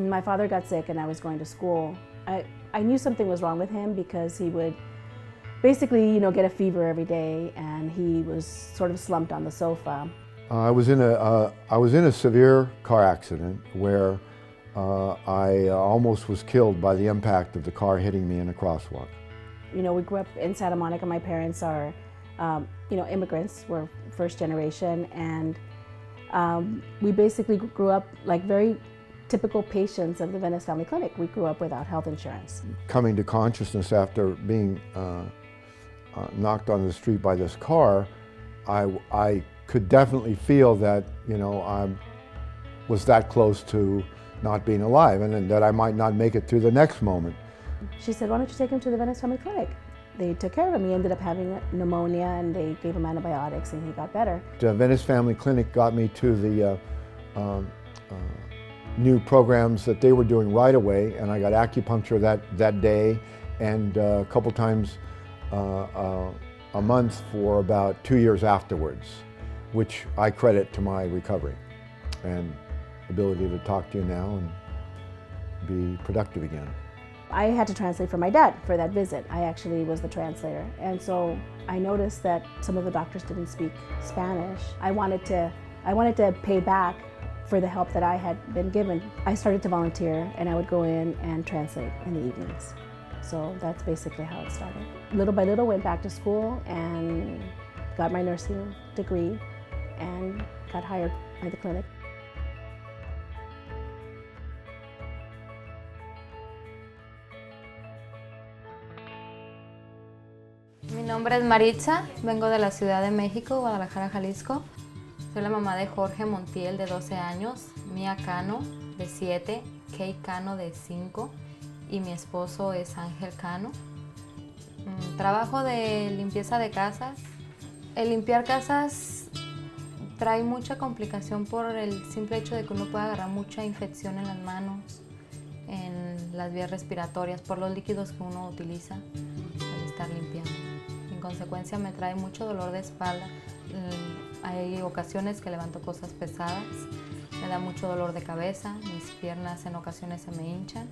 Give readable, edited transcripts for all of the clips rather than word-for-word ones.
my father got sick and I was going to school, I knew something was wrong with him because he would basically, get a fever every day, and he was sort of slumped on the sofa. I was in a severe car accident where I almost was killed by the impact of the car hitting me in a crosswalk. We grew up in Santa Monica. My parents are, immigrants. We're first generation, and we basically grew up like very typical patients of the Venice Family Clinic. We grew up without health insurance. Coming to consciousness after being knocked on the street by this car, I could definitely feel that, I was that close to not being alive, and that I might not make it through the next moment. She said, "Why don't you take him to the Venice Family Clinic?" They took care of him. He ended up having pneumonia, and they gave him antibiotics, and he got better. The Venice Family Clinic got me to the new programs that they were doing right away, and I got acupuncture that day, and a couple times a month for about 2 years afterwards, which I credit to my recovery and ability to talk to you now and be productive again. I had to translate for my dad for that visit. I actually was the translator, and so I noticed that some of the doctors didn't speak Spanish. I wanted to pay back for the help that I had been given. I started to volunteer, and I would go in and translate in the evenings. So that's basically how it started. Little by little, went back to school and got my nursing degree and got hired by the clinic. Mi nombre es Maritza, vengo de la Ciudad de México, Guadalajara, Jalisco. Soy la mamá de Jorge Montiel, de 12 años, Mía Cano, de 7, Kay Cano, de 5, y mi esposo es Ángel Cano. Trabajo de limpieza de casas. El limpiar casas trae mucha complicación por el simple hecho de que uno puede agarrar mucha infección en las manos, en las vías respiratorias, por los líquidos que uno utiliza al estar limpiando. En consecuencia me trae mucho dolor de espalda. Hay ocasiones que levanto cosas pesadas, me da mucho dolor de cabeza, mis piernas en ocasiones se me hinchan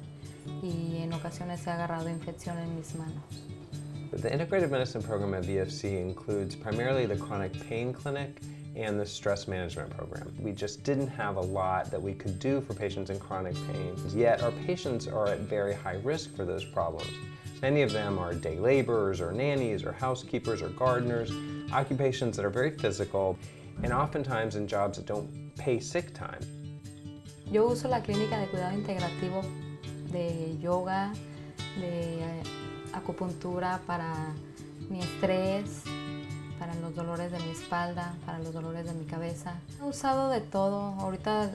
y en ocasiones he agarrado infección en mis manos. The Integrated Medicine program at VFC includes primarily the chronic pain clinic and the stress management program. We just didn't have a lot that we could do for patients in chronic pain, yet our patients are at very high risk for those problems. Many of them are day laborers or nannies or housekeepers or gardeners, occupations that are very physical and oftentimes in jobs that don't pay sick time. Yo uso la clínica de cuidado integrativo de yoga, de acupuntura para mi estrés, para los dolores de mi espalda, para los dolores de mi cabeza. He usado de todo. Ahorita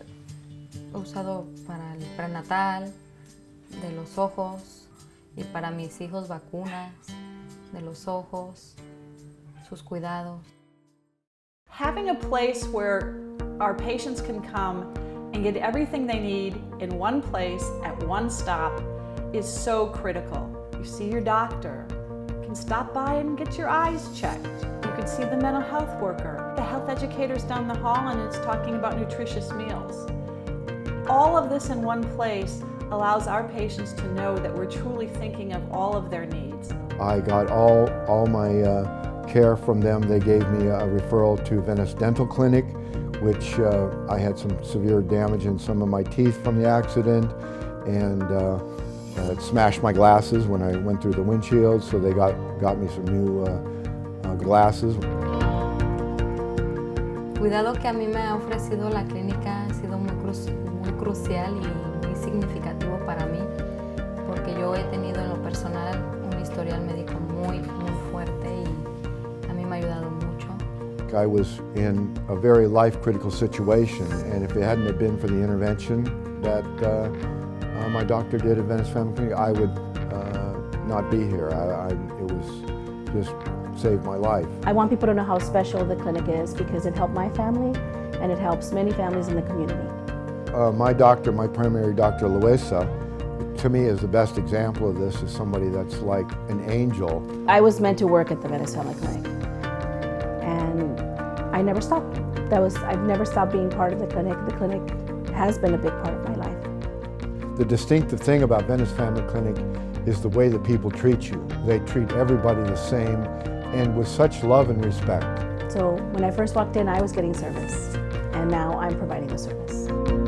he usado para el prenatal, de los ojos, y para mis hijos vacunas de los ojos, sus cuidados. Having a place where our patients can come and get everything they need in one place at one stop is so critical. You see your doctor, you can stop by and get your eyes checked. You can see the mental health worker. The health educator's down the hall and it's talking about nutritious meals. All of this in one place allows our patients to know that we're truly thinking of all of their needs. I got all my care from them. They gave me a referral to Venice Dental Clinic, which I had some severe damage in some of my teeth from the accident, and it smashed my glasses when I went through the windshield, so they got me some new glasses. El cuidado que a mí me ha ofrecido la clínica ha sido muy crucial y muy significativo para mí, porque yo he tenido en lo personal un historial médico muy fuerte y a mí me ha ayudado mucho. I was in a very life-critical situation, and if it hadn't have been for the intervention that my doctor did at Venice Family Clinic, I would not be here. It was just saved my life. I want people to know how special the clinic is because it helped my family and it helps many families in the community. My doctor, my primary doctor, Luisa, to me is the best example of this, is somebody that's like an angel. I was meant to work at the Venice Family Clinic, and I never stopped. I've never stopped being part of the clinic. The clinic has been a big part of my life. The distinctive thing about Venice Family Clinic is the way that people treat you. They treat everybody the same and with such love and respect. So when I first walked in, I was getting service, and now I'm providing the service.